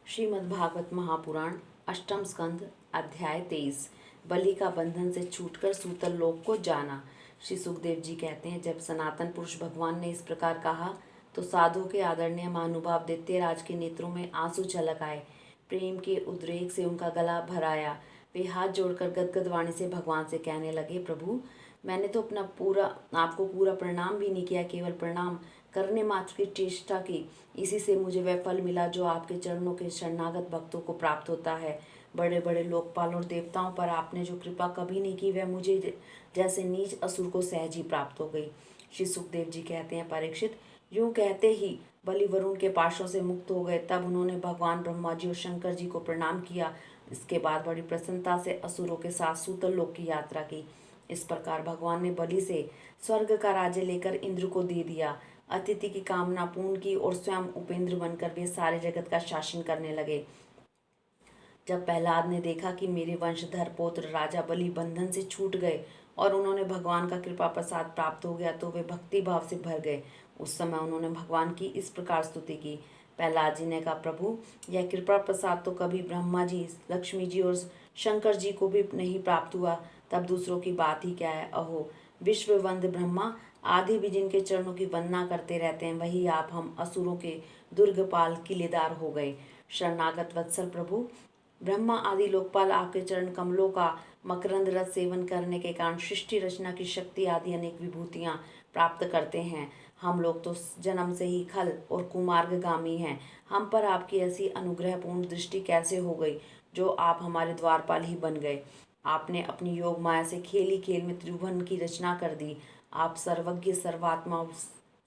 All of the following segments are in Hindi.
श्रीमद्भागवत महापुराण अष्टम स्कंद अध्याय 23। बलि का बंधन से छूटकर सूतल लोक को जाना। श्री सुखदेव जी कहते हैं, जब सनातन पुरुष भगवान ने इस प्रकार कहा तो साधु के आदरणीय महानुभाव दैत्यराज के नेत्रों में आंसू छलक आए। प्रेम के उद्रेक से उनका गला भर आया। वे हाथ जोड़कर गदगद वाणी से भगवान से कहने लगे, प्रभु, मैंने तो आपको पूरा प्रणाम भी नहीं किया, केवल प्रणाम करने मात्र की चेष्टा की। इसी से मुझे वह फल मिला जो आपके चरणों के शरणागत भक्तों को प्राप्त होता है। बड़े बड़े लोकपाल और देवताओं पर आपने जो कृपा कभी नहीं की, वह मुझे जैसे नीच असुर को सहज ही प्राप्त हो गई। श्री सुखदेव जी कहते हैं, परीक्षित, यूं कहते ही बलि वरुण के पाशों से मुक्त हो गए। तब उन्होंने भगवान ब्रह्मा जी और शंकर जी को प्रणाम किया। इसके बाद बड़ी प्रसन्नता से असुरों के साथ सूतल लोक की यात्रा की। इस प्रकार भगवान ने बलि से स्वर्ग का राज्य लेकर इंद्र को दे दिया। अतिथि की कामना पूर्ण की और स्वयं उपेंद्र बनकर वे सारे जगत का शासन करने लगे। जब प्रहलाद ने देखा कि मेरे वंशधर पौत्र राजा बलि बंधन से छूट गए और उन्होंने भगवान का कृपा प्रसाद प्राप्त हो गया, तो वे भक्ति भाव से भर गए। उस समय उन्होंने भगवान की इस प्रकार स्तुति की। प्रहलाद जी ने कहा, प्रभु, यह कृपा प्रसाद तो कभी ब्रह्मा जी, लक्ष्मी जी और शंकर जी को भी नहीं प्राप्त हुआ, तब दूसरों की बात ही क्या है। अहो विश्ववंद ब्रह्मा आदि भी जिनके चरणों की वंदना करते रहते हैं, वही आप हम असुरों के दुर्गपाल किलेदार हो गए। शरणागत वत्सल प्रभु, ब्रह्मा आदि लोकपाल आपके चरण कमलों का मकरंद रस सेवन करने के कारण सृष्टि रचना की शक्ति आदि अनेक विभूतियां प्राप्त करते हैं। हम लोग तो जन्म से ही खल और कुमार्गगामी हैं। हम पर आपकी ऐसी अनुग्रहपूर्ण दृष्टि कैसे हो गई जो आप हमारे द्वारपाल ही बन गए। आपने अपनी योग माया से खेल खेल में त्रिभुवन की रचना कर दी। आप सर्वज्ञ सर्वात्मा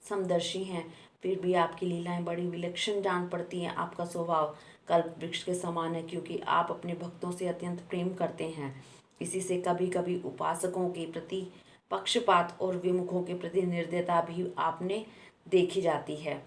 समदर्शी हैं, फिर भी आपकी लीलाएं बड़ी विलक्षण जान पड़ती हैं। आपका स्वभाव कल्प वृक्ष के समान है, क्योंकि आप अपने भक्तों से अत्यंत प्रेम करते हैं। इसी से कभी कभी उपासकों के प्रति पक्षपात और विमुखों के प्रति निर्दयता भी आपने देखी जाती है।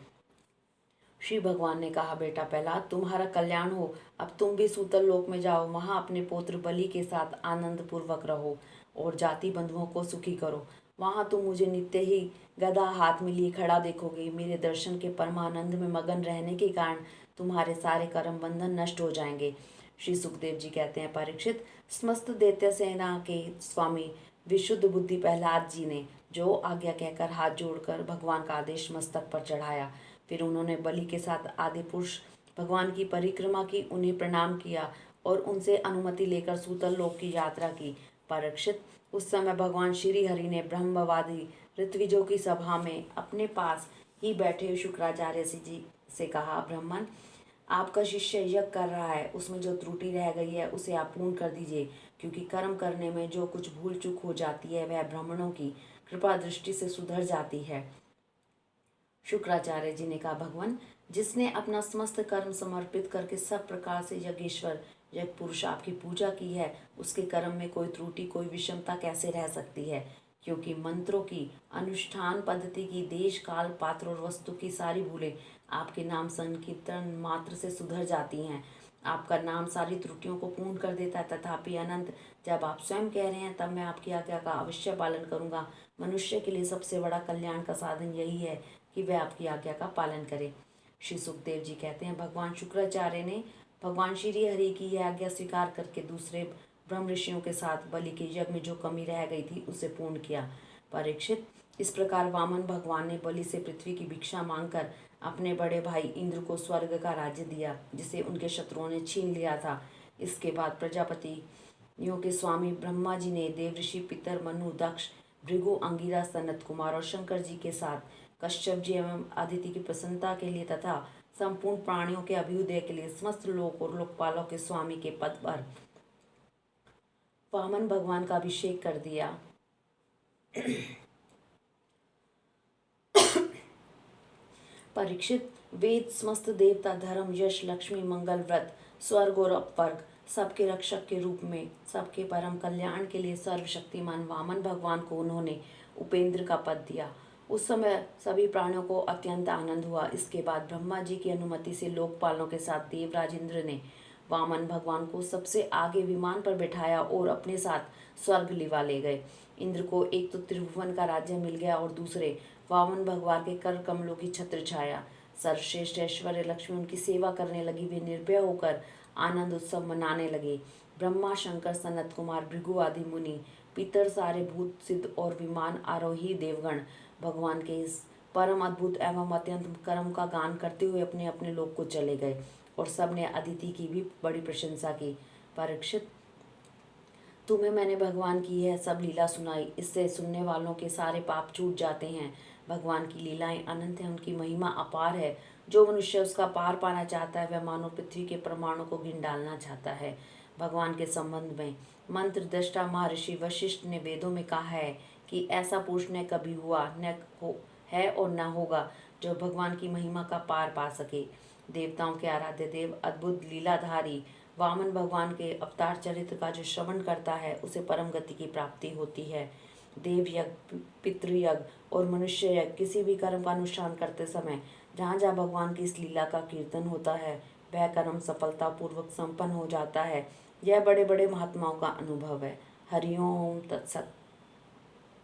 श्री भगवान ने कहा, बेटा प्रहलाद, तुम्हारा कल्याण हो। अब तुम भी सूतल लोक में जाओ, वहां अपने पुत्र बलि के साथ आनंद पूर्वक रहो और जाति बंधुओं को सुखी करो। वहां तुम मुझे नित्य ही गदा हाथ में लिए खड़ा देखोगे। मेरे दर्शन के परमानंद में मगन रहने के कारण तुम्हारे सारे कर्म बंधन नष्ट हो जाएंगे। श्री सुखदेव जी कहते हैं, परीक्षित, समस्त दैत्य सेना के स्वामी विशुद्ध बुद्धि प्रहलाद जी ने जो आज्ञा कहकर हाथ जोड़कर भगवान का आदेश मस्तक पर चढ़ाया। फिर उन्होंने बलि के साथ आदि पुरुष भगवान की परिक्रमा की, उन्हें प्रणाम किया और उनसे अनुमति लेकर सूतल लोक की यात्रा की। परीक्षित, उस समय भगवान श्री हरि ने ब्रह्मवादी ऋत्विजों की सभा में अपने पास ही बैठे शुक्राचार्य जी से कहा, ब्राह्मण, आपका शिष्य यज्ञ कर रहा है, उसमें जो त्रुटि रह गई है उसे आप पूर्ण कर दीजिए, क्योंकि कर्म करने में जो कुछ भूल चूक हो जाती है वह ब्राह्मणों की कृपा दृष्टि से सुधर जाती है। शुक्राचार्य जी ने कहा, भगवान, जिसने अपना समस्त कर्म समर्पित करके सब प्रकार से यज्ञेश्वर यज्ञ पुरुष आपकी पूजा की है, उसके कर्म में कोई त्रुटि, कोई विषमता कैसे रह सकती है? क्योंकि मंत्रों की, अनुष्ठान पद्धति की, देश काल पात्र और वस्तु की सारी भूलें आपके नाम संकीर्तन मात्र से सुधर जाती हैं। आपका नाम सारी त्रुटियों को पूर्ण कर देता है। तथापि अनंत, जब आप स्वयं कह रहे हैं तब मैं आपकी आज्ञा का अवश्य पालन करूंगा। मनुष्य के लिए सबसे बड़ा कल्याण का साधन यही है कि वह आपकी आज्ञा का पालन करे। श्री सुखदेव जी कहते हैं, भगवान शुक्राचार्य ने भगवान श्री हरि की यह आज्ञा स्वीकार करके दूसरे ब्रह्म ऋषियों के साथ बलि के यज्ञ में जो कमी रह गई थी उसे पूर्ण किया। परीक्षित, इस प्रकार वामन भगवान ने बलि से पृथ्वी की भिक्षा मांगकर अपने बड़े भाई इंद्र को स्वर्ग का राज्य दिया, जिसे उनके शत्रुओं ने छीन लिया था। इसके बाद प्रजापतियों के स्वामी ब्रह्मा जी ने देवऋषि पितर मनु, दक्ष, भृगु, अंगिरा, सनत कुमार और शंकर जी के साथ कश्यप जी एवं आदित्य की प्रसन्नता के लिए तथा संपूर्ण प्राणियों के अभ्युदय के लिए समस्त लोक और लोकपालों के स्वामी के पद पर वामन भगवान का अभिषेक कर दिया। परीक्षित, वेद, समस्त देवता, धर्म, यश, लक्ष्मी, मंगल, व्रत, स्वर्ग और अपवर्ग सबके रक्षक के रूप में सबके परम कल्याण के लिए सर्वशक्तिमान वामन भगवान को उन्होंने उपेंद्र का पद दिया। उस समय सभी प्राणियों को अत्यंत आनंद हुआ। इसके बाद ब्रह्मा जी की अनुमति से लोकपालों के साथ देवराज इंद्र ने वामन भगवान को सबसे आगे विमान पर बैठाया और अपने साथ स्वर्ग लिवा ले गए। इंद्र को एक तो त्रिभुवन का राज्य मिल गया और दूसरे वामन भगवान के कर कमलों की छत्र छाया। सर्वश्रेष्ठ ऐश्वर्य लक्ष्मी उनकी सेवा करने लगी। वे निर्भय होकर आनंद उत्सव मनाने लगे। ब्रह्मा, शंकर, सनत कुमार, भृगु आदि मुनि, पितर, सारे भूत, सिद्ध और विमान आरोही देवगण भगवान के इस परम अद्भुत एवं अत्यंत कर्म का गान करते हुए अपने अपने लोक को चले गए। और सब ने अदिति की भी बड़ी प्रशंसा की। परीक्षित, तुम्हें मैंने भगवान की यह सब लीला सुनाई, इससे सुनने वालों के सारे पाप छूट जाते हैं। भगवान की लीलाएं अनंत हैं, उनकी महिमा अपार है। जो मनुष्य उसका पार पाना चाहता है वह मानो पृथ्वी के परमाणु को गिन डालना चाहता है। भगवान के संबंध में मंत्र दृष्टा महर्षि वशिष्ठ ने वेदों में कहा है कि ऐसा पुरुष न कभी हुआ, न है और न होगा जो भगवान की महिमा का पार पा सके। देवताओं के आराध्य देव, अद्भुत लीलाधारी वामन भगवान के अवतार चरित्र का जो श्रवण करता है उसे परम गति की प्राप्ति होती है। देव यज्ञ, पितृयज्ञ और मनुष्य यज्ञ, किसी भी कर्म का अनुष्ठान करते समय जहाँ जहाँ भगवान की इस लीला का कीर्तन होता है वह कर्म सफलता पूर्वक संपन्न हो जाता है। यह बड़े बड़े महात्माओं का अनुभव है। हरिओम तत्सत।